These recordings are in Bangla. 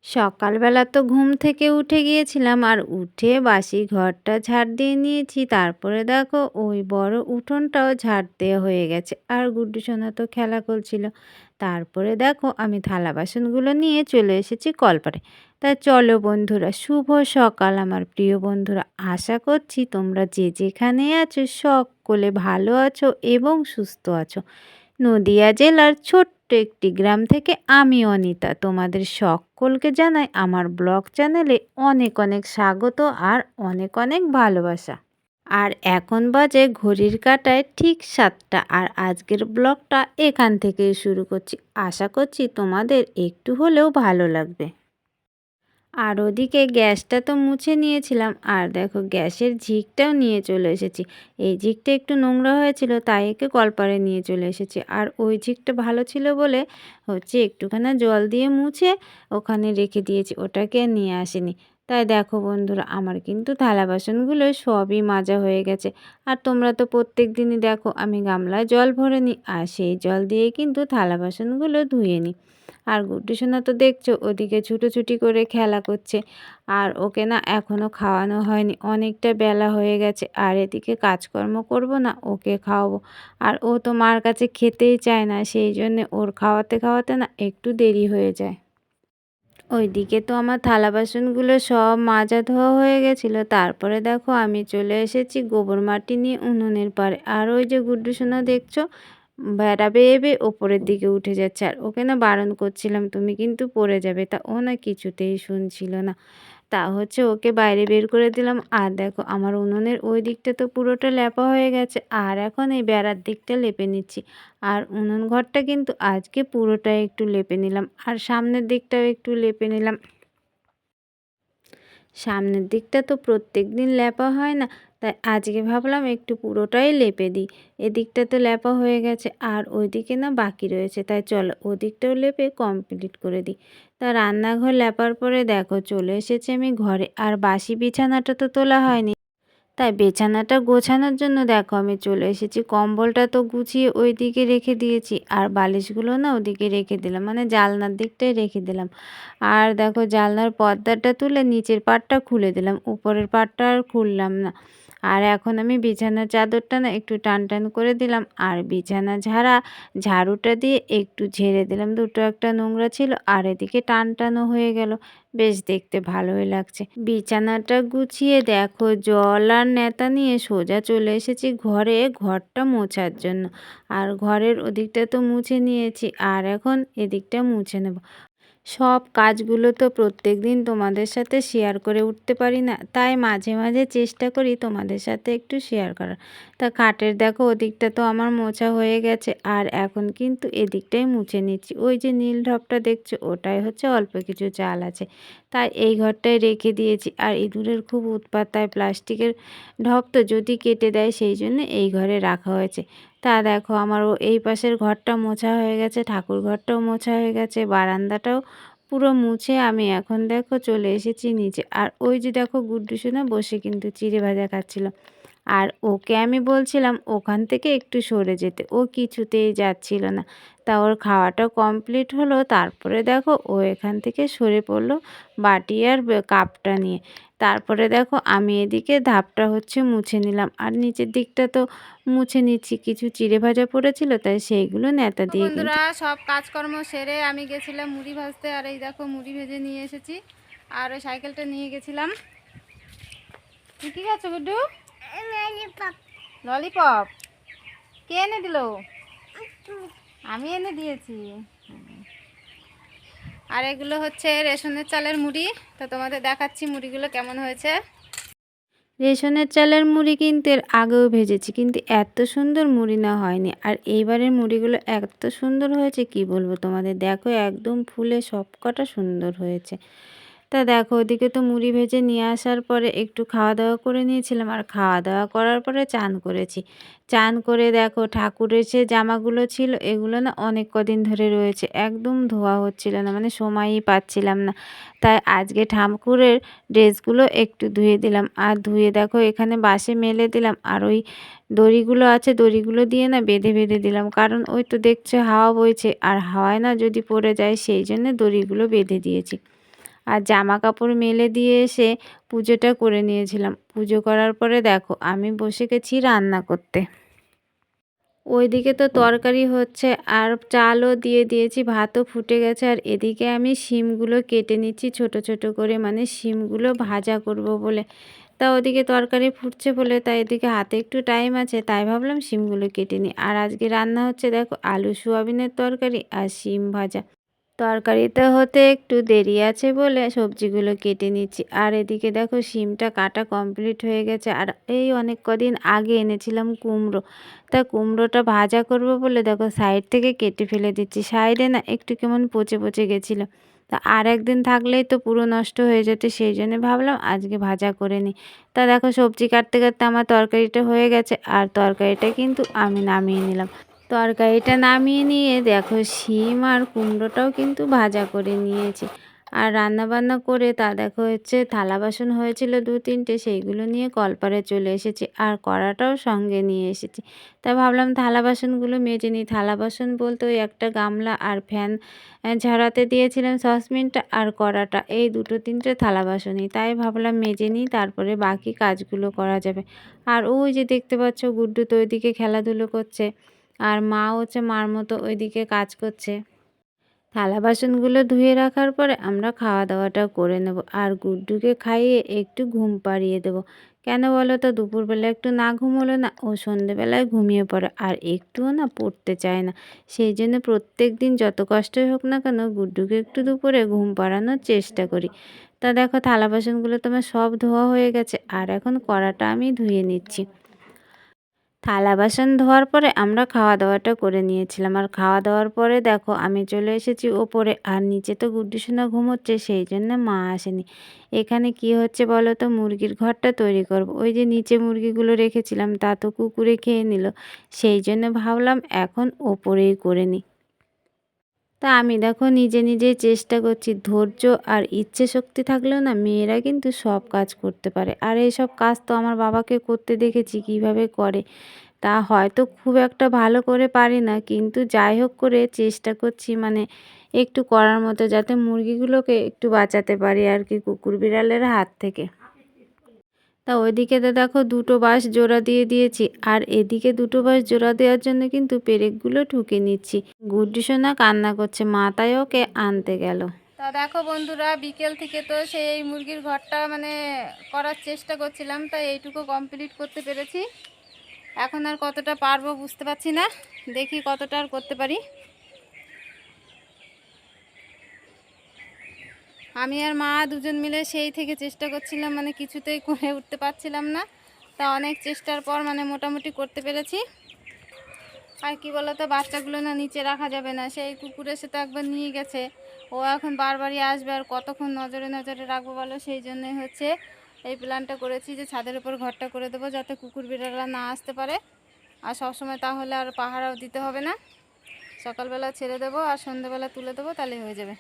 সকালবেলা তো ঘুম থেকে উঠে গিয়েছিলাম আর উঠে বাসি ঘরটা ঝাড় দিয়ে নিয়েছি। তারপরে দেখো ওই বড় উঠোনটাও ঝাড় দেওয়া হয়ে গেছে। আর গুড্ডু সোনা তো খেলা করছিল। তারপরে দেখো আমি থালা বাসনগুলো নিয়ে চলে এসেছি কলপারে। তা চলো বন্ধুরা, শুভ সকাল আমার প্রিয় বন্ধুরা। আশা করছি তোমরা যে যেখানে আছো সকলে ভালো আছো এবং সুস্থ আছো। নদিয়া জেলার ছোট্ট একটি গ্রাম থেকে আমি অনিতা তোমাদের সকলকে জানাই আমার ব্লগ চ্যানেলে অনেক অনেক স্বাগত আর অনেক অনেক ভালোবাসা। আর এখন বাজে ঘড়ির কাঁটায় ঠিক 7টা আর আজকের ব্লগটা এখান থেকেই শুরু করছি। আশা করছি তোমাদের একটু হলেও ভালো লাগবে। আর ওদিকে গ্যাসটা তো মুছে নিয়েছিলাম আর দেখো গ্যাসের ঝিকটাও নিয়ে চলে এসেছি। এই ঝিকটা একটু নোংরা হয়েছিল তাই একে কলপারে নিয়ে চলে এসেছি। আর ওই ঝিকটা ভালো ছিল বলে একটুখানি জল দিয়ে মুছে ওখানে রেখে দিয়েছি, ওটাকে নিয়ে আসিনি। তাই দেখো বন্ধুরা, আমার কিন্তু থালা বাসনগুলো সবই মাজা হয়ে গেছে। আর তোমরা তো প্রত্যেক দিনই দেখো আমি গামলায় জল ভরে নিই আর সেই জল দিয়ে কিন্তু থালা বাসনগুলো ধুয়ে নিই। আর গুড্ডু সোনা তো দেখছো ওদিকে ছুটোছুটি করে খেলা করছে। আর ওকে না এখনও খাওয়ানো হয়নি, অনেকটা বেলা হয়ে গেছে। আর এদিকে কাজকর্ম করব না, ওকে খাওয়াবো। আর ও তো মার কাছে খেতেই চায় না, সেই জন্যে ওর খাওয়াতে খাওয়াতে না একটু দেরি হয়ে যায়। ওইদিকে তো আমার থালা বাসনগুলো সব মাজা ধোয়া হয়ে গেছিলো। তারপরে দেখো আমি চলে এসেছি গোবর মাটি নিয়ে উনুনের পাড়ে। আর ওই যে গুড্ডু সোনা দেখছো বেড়া বেয়ে বেয়ে ওপরের দিকে উঠে যাচ্ছে। আর ওকে না বারণ করছিলাম তুমি কিন্তু পড়ে যাবে, তা ও না কিছুতেই শুনছিল না। তা ওকে বাইরে বের করে দিলাম। আর দেখো আমার উনুনের ওই দিকটা তো পুরোটা লেপা হয়ে গেছে আর এখন এই বেড়ার দিকটা লেপে নিচ্ছি। আর উনুন ঘরটা কিন্তু আজকে পুরোটাই একটু লেপে নিলাম আর সামনের দিকটাও একটু লেপে নিলাম। সামনের দিকটা তো প্রত্যেক দিন লেপা হয় না, তাই আজকে ভাবলাম একটু পুরোটাই লেপে দিই। এদিকটা তো লেপা হয়ে গেছে আর ওইদিকে না বাকি রয়েছে, তাই চলো ওদিকটাও লেপে কমপ্লিট করে দিই। তা রান্নাঘর লেপার পরে দেখো চলে এসেছি আমি ঘরে। আর বাসি বিছানাটা তো তোলা হয়নি, তাই বিছানাটা গোছানোর জন্য দেখো আমি চলে এসেছি। কম্বলটা তো গুছিয়ে ওই দিকে রেখে দিয়েছি আর বালিশগুলো না ওদিকে রেখে দিলাম, মানে জানলার দিকটায় রেখে দিলাম। আর দেখো জানলার পর্দাটা তুলে নিচের পাটটা খুলে দিলাম, উপরের পাটটা আর খুললাম না। আর এখন আমি বিছানার চাদরটা না একটু টান টান করে দিলাম আর বিছানা ঝাড়ুটা দিয়ে একটু ঝেড়ে দিলাম। দুটো একটা নোংরা ছিল আর এদিকে টান টানও হয়ে গেল, বেশ দেখতে ভালোই লাগছে। বিছানাটা গুছিয়ে দেখো জল আর নেতা নিয়ে সোজা চলে এসেছি ঘরে ঘরটা মোছার জন্য। আর ঘরের ওদিকটা তো মুছে নিয়েছি আর এখন এদিকটা মুছে নেব। সব কাজগুলো তো প্রত্যেক দিন তোমাদের সাথে শেয়ার করে উঠতে পারি না, তাই মাঝে মাঝে চেষ্টা করি তোমাদের সাথে একটু শেয়ার করার। তা খাটের দেখো ওদিকটা তো আমার মোছা হয়ে গেছে আর এখন কিন্তু এদিকটাই মুছে নিচ্ছি। ওই যে নীল ঢপটা দেখছো ওটাই অল্প কিছু চাল আছে, তাই এই ঘরটায় রেখে দিয়েছি। আর ইঁদুরের খুব উৎপাত, তাই প্লাস্টিকের ঢপ তো যদি কেটে দেয় সেই জন্য এই ঘরে রাখা হয়েছে। তা দেখো আমার এই পাশের ঘরটা মোছা হয়ে গেছে, ঠাকুর ঘরটাও মোছা হয়ে গেছে, বারান্দাটাও পুরো মুছে আমি এখন দেখো চলে এসেছি নিচে। আর ওই যে দেখো গুড্ডু সোনা বসে কিন্তু চিড়ে ভাজা খাচ্ছিল। আর ওকে আমি বলছিলাম ওখান থেকে একটু সরে যেতে, ও কিছুতেই যাচ্ছিল না। তা ওর খাওয়াটা কমপ্লিট হলো, তারপরে দেখো ও এখান থেকে সরে পড়লো বাটি আর কাপটা নিয়ে। তারপরে দেখো আমি এদিকে ধাপটা মুছে নিলাম আর নিচের দিকটা তো মুছে নিচ্ছি। কিছু চিড়ে ভাজা পড়েছিল তাই সেইগুলো নেতা দিয়ে বন্ধুরা সব কাজকর্ম সেরে আমি গেছিলাম মুড়ি ভাজতে। আর এই দেখো মুড়ি ভেজে নিয়ে এসেছি আর ওই সাইকেলটা নিয়ে গেছিলাম। কি খাচ্ছ গুড্ডু? ললিপপ। কে এনে দিল? আমি এনে দিয়েছি। আর এগুলো রেশনের চালের মুড়ি। তো তোমাদের দেখাচ্ছি মুড়িগুলো কেমন হয়েছে। রেশনের চালের মুড়ি কিন্তু এর আগেও ভেজেছি, কিন্তু এত সুন্দর মুড়ি না হয়নি। আর এইবারের মুড়িগুলো এত সুন্দর হয়েছে কি বলবো তোমাদের, দেখো একদম ফুলে সবকটা সুন্দর হয়েছে। তা দেখো ওদিকে তো মুড়ি ভেজে নিয়ে আসার পরে একটু খাওয়া দাওয়া করে নিয়েছিলাম আর খাওয়া দাওয়া করার পরে চান করেছি। চান করে দেখো ঠাকুরের যে জামাগুলো ছিল এগুলো না অনেক কদিন ধরে রয়েছে, একদম ধোয়া হচ্ছিল না, মানে সময়ই পাচ্ছিলাম না। তাই আজকে ঠাকুরের ড্রেসগুলো একটু ধুয়ে দিলাম আর ধুয়ে দেখো এখানে বাসে মেলে দিলাম আর ওই দড়িগুলো আছে দড়িগুলো দিয়ে না বেঁধে বেঁধে দিলাম, কারণ ওই তো দেখছো হাওয়া বইছে আর হাওয়ায় না যদি পড়ে যায় সেই জন্য দড়িগুলো বেঁধে দিয়েছি। আর জামা কাপড় মেলে দিয়ে এসে পুজোটা করে নিয়েছিলাম। পুজো করার পরে দেখো আমি বসে গেছি রান্না করতে। ওইদিকে তো তরকারি হচ্ছে আর চালও দিয়ে দিয়েছি, ভাতও ফুটে গেছে আর এদিকে আমি শিমগুলো কেটে নিচ্ছি ছোট ছোট করে, মানে শিমগুলো ভাজা করব বলে। তা ওদিকে তরকারি ফুটছে বলে তাই এদিকে হাতে একটু টাইম আছে তাই ভাবলাম শিমগুলো কেটে নিই। আর আজকে রান্না হচ্ছে দেখো আলু সোয়াবিনের তরকারি আর শিম ভাজা। তরকারিতে হতে একটু দেরি আছে বলে সবজিগুলো কেটে নিচ্ছি। আর এদিকে দেখো শিমটা কাটা কমপ্লিট হয়ে গেছে আর এই অনেক কদিন আগে এনেছিলাম কুমড়ো, তা কুমড়োটা ভাজা করব বলে দেখো সাইড থেকে কেটে ফেলে দিচ্ছি। সাইডে না একটু কেমন পচে পচে গেছিলো, তা আর একদিন থাকলেই তো পুরো নষ্ট হয়ে যেত, সেই জন্য ভাবলাম আজকে ভাজা করে নিই। তা দেখো সবজি কাটতে কাটতে আমার তরকারিটা হয়ে গেছে আর তরকারিটা কিন্তু আমি নামিয়ে নিলাম। তরকারিটা নামিয়ে নিয়ে দেখো শিম আর কুমড়োটাও কিন্তু ভাজা করে নিয়েছি। আর রান্না বান্না করে তা দেখো হচ্ছে থালা বাসন হয়েছিল 2-3টে, সেইগুলো নিয়ে কলপারে চলে এসেছি আর কড়াটাও সঙ্গে নিয়ে এসেছি। তা ভাবলাম থালা বাসনগুলো মেজে নিই। থালা বাসন বলতে ওই একটা গামলা আর ফ্যান ঝরাতে দিয়েছিলাম সসপ্যানটা আর কড়াটা, এই 2-3টে থালা বাসনই, তাই ভাবলাম মেজে নিই তারপরে বাকি কাজগুলো করা যাবে। আর ওই যে দেখতে পাচ্ছ গুড্ডু তো ওইদিকে খেলাধুলো করছে আর মা হচ্ছে মার মতো ওইদিকে কাজ করছে। থালা বাসনগুলো ধুয়ে রাখার পরে আমরা খাওয়া দাওয়াটা করে নেব আর গুড্ডুকে খাইয়ে একটু ঘুম পাড়িয়ে দেবো। কেন বলো তো, দুপুরবেলা একটু না ঘুমোলে না ও সন্ধেবেলায় ঘুমিয়ে পড়ে আর একটুও না পড়তে চায় না। সেই জন্য প্রত্যেক দিন যত কষ্টই হোক না কেন গুড্ডুকে একটু দুপুরে ঘুম পাড়ানোর চেষ্টা করি। তা দেখো থালা বাসনগুলো তোমার সব ধোয়া হয়ে গেছে আর এখন কড়াটা আমি ধুয়ে নিচ্ছি। থালা বাসন ধোয়ার পরে আমরা খাওয়া দাওয়াটা করে নিয়েছিলাম আর খাওয়া দাওয়ার পরে দেখো আমি চলে এসেছি ওপরে আর নিচে তো গুড্ডু সোনা ঘুমোচ্ছে সেই জন্য মা আসেনি। এখানে কি হচ্ছে বলো তো, মুরগির ঘরটা তৈরি করব। ওই যে নিচে মুরগিগুলো রেখেছিলাম তা তো কুকুরে খেয়ে নিল, সেই জন্য ভাবলাম এখন ওপরেই করে নিই। তা আমি দেখো নিজে নিজেই চেষ্টা করছি, ধৈর্য আর ইচ্ছে শক্তি থাকলেও না মেয়েরা কিন্তু সব কাজ করতে পারে। আর এইসব কাজ তো আমার বাবাকে করতে দেখেছি কিভাবে করে। তা হয়তো খুব একটা ভালো করে পারি না, কিন্তু যাই হোক করে চেষ্টা করছি, মানে একটু করার মতো যাতে মুরগিগুলোকে একটু বাঁচাতে পারি আর কি কুকুর বিড়ালের হাত থেকে। তা ওইদিকে তো দেখো 2টো বাঁশ জোড়া দিয়ে দিয়েছি আর এদিকে 2টো বাঁশ জোড়া দেওয়ার জন্য কিন্তু পেরেকগুলো ঠুকে নিচ্ছি। গুড্ডু সোনা কান্না করছে, মা তাই ওকে আনতে গেল। তা দেখো বন্ধুরা, বিকেল থেকে তো সেই মুরগির ঘরটা মানে করার চেষ্টা করছিলাম, তাই এইটুকু কমপ্লিট করতে পেরেছি। এখন আর কতটা পারবো বুঝতে পারছি না, দেখি কতটা আর করতে পারি। আমি আর মা দুজন মিলে সেই থেকে চেষ্টা করছিলাম, মানে কিছুতেই করে উঠতে পারছিলাম না। তা অনেক চেষ্টার পর মানে মোটামুটি করতে পেরেছি। আর কি বলতো, বাচ্চাগুলো না নিচে রাখা যাবে না, সেই কুকুর এসে তো একবার নিয়ে গেছে, ও এখন বারবারই আসবে আর কতক্ষণ নজরে নজরে রাখবো বলো। সেই জন্যই হচ্ছে এই প্ল্যানটা করেছি যে ছাদের উপর ঘরটা করে দেবো যাতে কুকুর বিড়ালরা না আসতে পারে আর সবসময়, তাহলে আর পাহারাও দিতে হবে না। সকালবেলা ছেড়ে দেবো আর সন্ধ্যেবেলা তুলে দেবো, তাহলে হয়ে যাবে।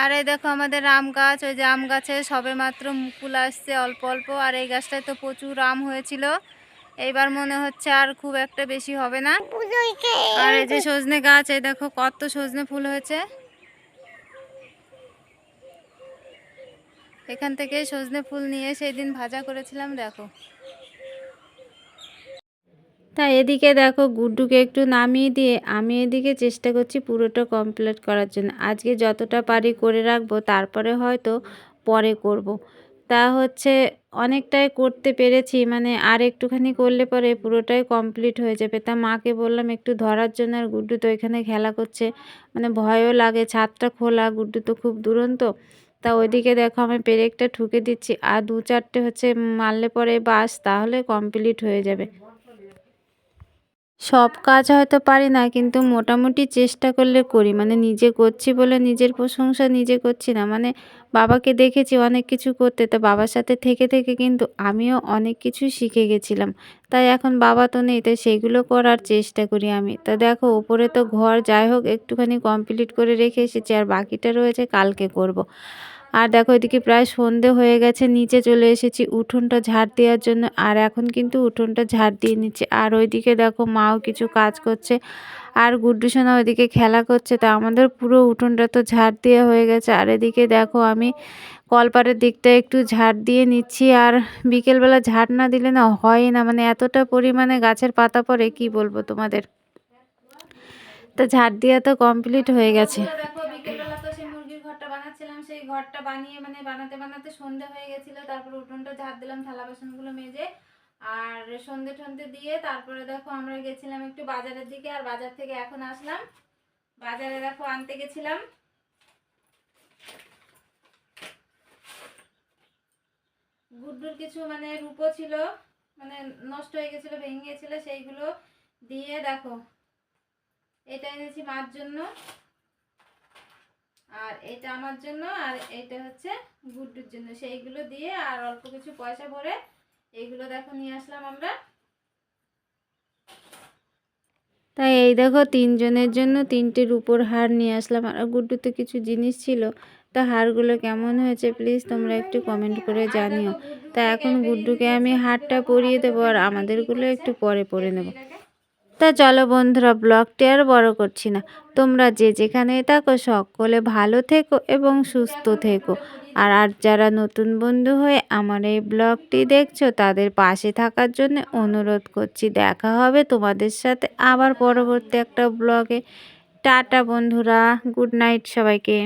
আর এই দেখো আমাদের আম গাছ, ওই যে আম গাছে সবে মাত্র মুকুল আসছে অল্প অল্প, আর এই গাছটায় তো প্রচুর আম হয়েছিল। এইবার মনে হচ্ছে আর খুব একটা বেশি হবে না। আর এই যে সজনে গাছ, এই দেখো কত সজনে ফুল হয়েছে। এখান থেকে সজনে ফুল নিয়ে সেই দিন ভাজা করেছিলাম দেখো। তা এদিকে দেখো গুড্ডুকে একটু নামিয়ে দিয়ে আমি এদিকে চেষ্টা করছি পুরোটা কমপ্লিট করার জন্য। আজকে যতটা পারি করে রাখবো, তারপরে হয়তো পরে করব। তা হচ্ছে অনেকটাই করতে পেরেছি, মানে আর একটুখানি করলে পরে পুরোটাই কমপ্লিট হয়ে যাবে। তা মাকে বললাম একটু ধরার জন্য, আর গুড্ডু তো এখানে খেলা করছে, মানে ভয়ও লাগে, ছাদটা খোলা, গুড্ডু তো খুব দুরন্ত। তা ওইদিকে দেখো আমি পেরেকটা ঠুকে দিচ্ছি আর 2-4টে হচ্ছে মারলে পরে বাস, তাহলে কমপ্লিট হয়ে যাবে। সব কাজ হয়তো পারি না, কিন্তু মোটামুটি চেষ্টা করলে করি। মানে নিজে করছি বলে নিজের প্রশংসা নিজে করছি না। মানে বাবাকে দেখেছি অনেক কিছু করতে, তো বাবার সাথে থেকে থেকে কিন্তু আমিও অনেক কিছু শিখে গেছিলাম। তাই এখন বাবা তো নেই, তাই সেগুলো করার চেষ্টা করি আমি। তো দেখো ওপরে তো ঘর যাই হোক একটুখানি কমপ্লিট করে রেখে এসেছি, আর বাকিটা রয়েছে কালকে করব। আর দেখো এদিকে প্রায় সন্ধে হয়ে গেছে, নিচে চলে এসেছি উঠোনটা ঝাড় দেওয়ার জন্য। আর এখন কিন্তু উঠোনটা ঝাড় দিয়ে নিচ্ছে। আর ওইদিকে দেখো মাও কিছু কাজ করছে, আর গুড্ডু সোনা ওইদিকে খেলা করছে। তা আমাদের পুরো উঠোনটা তো ঝাড় দেওয়া হয়ে গেছে। আর এদিকে দেখো আমি কলপাড়ের দিকটা একটু ঝাড় দিয়ে নিচ্ছি। আর বিকেলবেলা ঝাড় না দিলে না হয় না, মানে এতটা পরিমাণে গাছের পাতা পড়ে কি বলবো তোমাদের। তো ঝাড় দেওয়া তো কমপ্লিট হয়ে গেছে। দেখো বিকেলবেলা তো সেই মুরগির ঘরটা বানাচ্ছিলাম, সেই ঘরটা বানিয়ে মানে বানাতে বানাতে সন্ধে হয়ে গেছিল। তারপর উঠোনটা ঝাড় দিলাম, থালা বাসনগুলো মেজে আর সন্ধে টন্ধে দিয়ে তারপরে দেখো আমরা গেছিলাম একটু বাজারের দিকে। আর বাজার থেকে এখন আসলাম। বাজারে দেখো আনতে গেছিলাম গুড্ডুর কিছু মানে রূপো ছিল, মানে নষ্ট হয়ে গেছিল, ভেঙে গেছিল, সেইগুলো দিয়ে দেখো এটা এনেছি মার জন্য, আর এটা আমার জন্য, আর এটা হচ্ছে গুড্ডুর জন্য। সেইগুলো দিয়ে আর অল্প কিছু পয়সা ভরে এইগুলো দেখো নিয়ে আসলাম আমরা। তাই এই দেখো তিনজনের জন্য তিনটে রূপোর হার নিয়ে আসলাম। আর গুড্ডুতে কিছু জিনিস ছিল, তা হারগুলো কেমন হয়েছে প্লিজ তোমরা একটু কমেন্ট করে জানিও। তা এখন গুড্ডুকে আমি হারটা পরিয়ে দেবো, আর আমাদেরগুলো একটু পরে পরে নেব। তা চলো বন্ধুরা, ব্লগটি আর বড় করছি না। তোমরা যে যেখানে থাকো সকলে ভালো থেকো এবং সুস্থ থেকো। আর যারা নতুন বন্ধু হয়ে আমার এই ব্লগটি দেখছো তাদের পাশে থাকার জন্য অনুরোধ করছি। দেখা হবে তোমাদের সাথে আবার পরবর্তী একটা ব্লগে। টাটা বন্ধুরা, গুড নাইট সবাইকে।